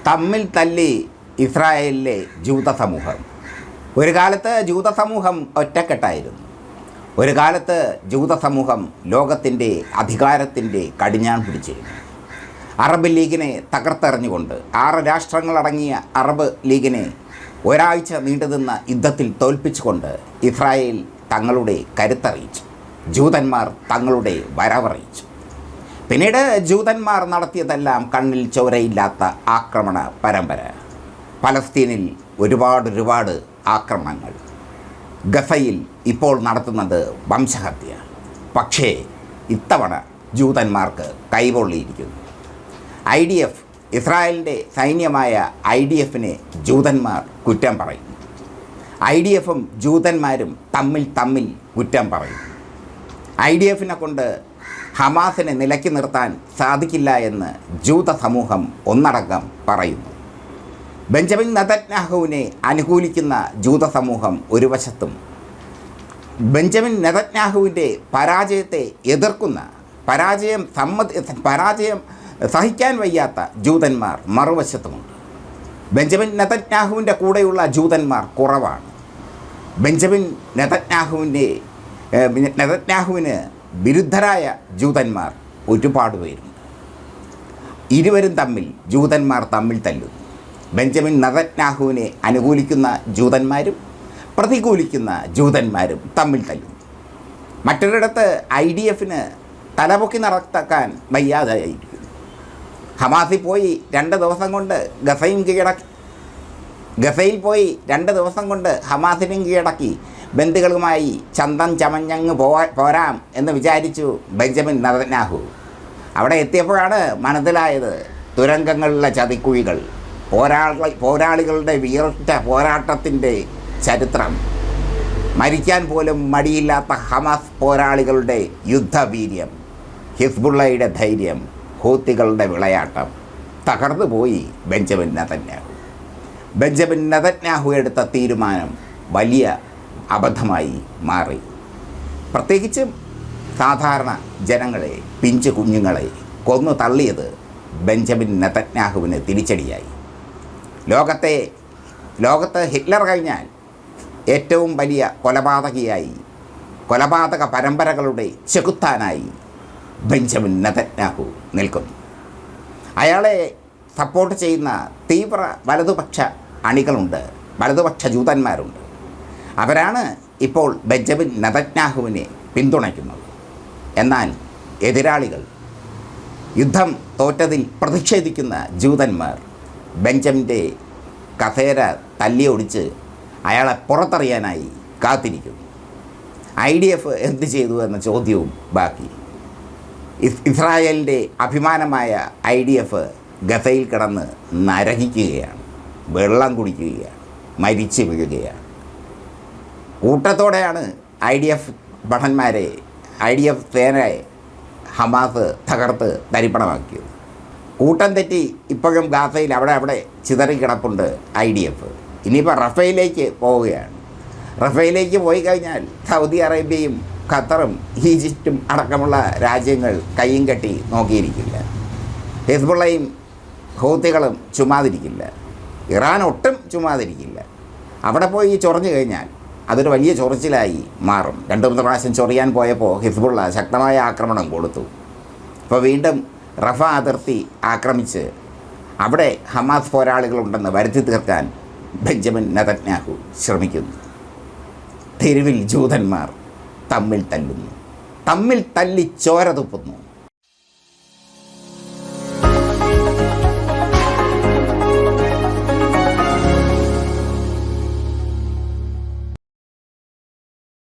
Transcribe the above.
തമ്മിൽ തല്ലി ഇസ്രായേലിലെ ജൂത സമൂഹം. ഒരു കാലത്ത് ജൂത സമൂഹം ഒറ്റക്കെട്ടായിരുന്നു. ഒരു കാലത്ത് ജൂത സമൂഹം ലോകത്തിൻ്റെ അധികാരത്തിൻ്റെ കടിഞ്ഞാൺ പിടിച്ചിരുന്നു. അറബ് ലീഗിനെ തകർത്തെറിഞ്ഞുകൊണ്ട് 6 രാഷ്ട്രങ്ങളടങ്ങിയ അറബ് ലീഗിനെ ഒരാഴ്ച നീണ്ടുനിന്ന യുദ്ധത്തിൽ തോൽപ്പിച്ചുകൊണ്ട് ഇസ്രായേൽ തങ്ങളുടെ കരുത്തറിയിച്ചു. ജൂതന്മാർ തങ്ങളുടെ വരവറിയിച്ചു. പിന്നീട് ജൂതന്മാർ നടത്തിയതെല്ലാം കണ്ണിൽ ചോരയില്ലാത്ത ആക്രമണ പരമ്പര. പലസ്തീനിൽ ഒരുപാട് ആക്രമണങ്ങൾ. ഗസയിൽ ഇപ്പോൾ നടത്തുന്നത് വംശഹത്യ. പക്ഷേ ഇത്തവണ ജൂതന്മാർക്ക് കൈപൊള്ളിയിരിക്കുന്നു. IDF, ഇസ്രായേലിൻ്റെ സൈന്യമായ IDFനെ ജൂതന്മാർ കുറ്റം പറയുന്നു. IDFും ജൂതന്മാരും തമ്മിൽ കുറ്റം പറയുന്നു. IDFനെ കൊണ്ട് ഹമാസിനെ നിലയ്ക്ക് നിർത്താൻ സാധിക്കില്ല എന്ന് ജൂത സമൂഹം ഒന്നടങ്കം പറയുന്നു. ബെഞ്ചമിൻ നെതന്യാഹുവിനെ അനുകൂലിക്കുന്ന ജൂത സമൂഹം ഒരു വശത്തും, ബെഞ്ചമിൻ നെതന്യാഹുവിൻ്റെ പരാജയത്തെ എതിർക്കുന്ന, പരാജയം സഹിക്കാൻ വയ്യാത്ത ജൂതന്മാർ മറുവശത്തുമുണ്ട്. ബെഞ്ചമിൻ നെതന്യാഹുവിൻ്റെ കൂടെയുള്ള ജൂതന്മാർ കുറവാണ്. ബെഞ്ചമിൻ നെതന്യാഹുവിന് വിരുദ്ധരായ ജൂതന്മാർ ഒരുപാട് പേരുണ്ട്. ഇരുവരും ജൂതന്മാർ തമ്മിൽ തല്ലുന്നു. ബെഞ്ചമിൻ നെതന്യാഹുവിനെ അനുകൂലിക്കുന്ന ജൂതന്മാരും പ്രതികൂലിക്കുന്ന ജൂതന്മാരും തമ്മിൽ തല്ലുന്നു. മറ്റൊരിടത്ത് IDFന് തലപൊക്കി നടത്താൻ വയ്യാതായിരിക്കുന്നു. ഹമാസിൽ പോയി 2 ദിവസം കൊണ്ട് ഗസയിൽ പോയി 2 ദിവസം കൊണ്ട് ഹമാസിനും കീഴടക്കി ബന്ധുക്കളുമായി ചന്തം ചമഞ്ഞങ്ങ് പോരാം എന്ന് വിചാരിച്ചു ബെഞ്ചമിൻ നെതന്യാഹു. അവിടെ എത്തിയപ്പോഴാണ് മനസ്സിലായത് തുരങ്കങ്ങളിലെ ചതിക്കുഴികൾ, പോരാളികളുടെ വീർത്ത പോരാട്ടത്തിൻ്റെ ചരിത്രം, മരിക്കാൻ പോലും മടിയില്ലാത്ത ഹമാസ് പോരാളികളുടെ യുദ്ധവീര്യം, ഹിസ്ബുള്ളയുടെ ധൈര്യം, ഹൂത്തികളുടെ വിളയാട്ടം. തകർന്നു പോയി ബെഞ്ചമിൻ നെതന്യാഹു എടുത്ത തീരുമാനം വലിയ അബദ്ധമായി മാറി. പ്രത്യേകിച്ചും സാധാരണ ജനങ്ങളെ, പിഞ്ചു കുഞ്ഞുങ്ങളെ കൊന്നു തള്ളിയത് ബെഞ്ചമിൻ നെതന്യാഹുവിന് തിരിച്ചടിയായി. ലോകത്ത് ഹിറ്റ്ലർ കഴിഞ്ഞാൽ ഏറ്റവും വലിയ കൊലപാതക പരമ്പരകളുടെ ചെകുത്താനായി ബെഞ്ചമിൻ നെതന്യാഹു നിൽക്കുന്നു. അയാളെ സപ്പോർട്ട് ചെയ്യുന്ന തീവ്ര വലതുപക്ഷ അണികളുണ്ട്, വലതുപക്ഷ ജൂതന്മാരുണ്ട്. അവരാണ് ഇപ്പോൾ ബെഞ്ചമിൻ നെതന്യാഹുവിനെ പിന്തുണയ്ക്കുന്നത്. എന്നാൽ എതിരാളികൾ, യുദ്ധം തോറ്റതിൽ പ്രതിഷേധിക്കുന്ന ജൂതന്മാർ ബെഞ്ചമിൻ്റെ കസേര തല്ലിയൊടിച്ച് അയാളെ പുറത്തറിയാനായി കാത്തിരിക്കുന്നു. IDF എന്ത് ചെയ്തു എന്ന ചോദ്യവും ബാക്കി. ഇസ്രായേലിൻ്റെ അഭിമാനമായ IDF ഗസയിൽ കിടന്ന് നരകിക്കുകയാണ്, വെള്ളം കുടിക്കുകയാണ്, മരിച്ചു വീഴുകയാണ്. കൂട്ടത്തോടെയാണ് IDF സേനയെ ഹമാസ് തകർത്ത് തരിപ്പണമാക്കിയത്. കൂട്ടം തെറ്റി ഇപ്പോഴും ഗാസയിൽ അവിടെ ചിതറിക്കിടപ്പുണ്ട് IDF. ഇനിയിപ്പോൾ റഫേലിലേക്ക് പോവുകയാണ്. റഫേലിലേക്ക് പോയി കഴിഞ്ഞാൽ സൗദി അറേബ്യയും ഖത്തറും ഈജിപ്തും അടക്കമുള്ള രാജ്യങ്ങൾ കയ്യും കെട്ടി നോക്കിയിരിക്കില്ല. ഹിസ്ബുള്ളയും ഹൂത്തികളും ചുമ്മാതിരിക്കില്ല. ഇറാൻ ഒട്ടും ചുമ്മാതിരിക്കില്ല. അവിടെ പോയി ചൊറിഞ്ഞു കഴിഞ്ഞാൽ അതൊരു വലിയ ചൊറിച്ചിലായി മാറും. 2-3 പ്രാവശ്യം ചൊറിയാൻ പോയപ്പോൾ ഹിസ്ബുള്ള ശക്തമായ ആക്രമണം കൊടുത്തു. അപ്പോൾ വീണ്ടും റഫ അതിർത്തി ആക്രമിച്ച് അവിടെ ഹമാസ് പോരാളികളുണ്ടെന്ന് വരുത്തി തീർക്കാൻ ബെഞ്ചമിൻ നെതന്യാഹു ശ്രമിക്കുന്നു. തെരുവിൽ ജൂതന്മാർ തമ്മിൽ തല്ലി ചോര തുപ്പുന്നു.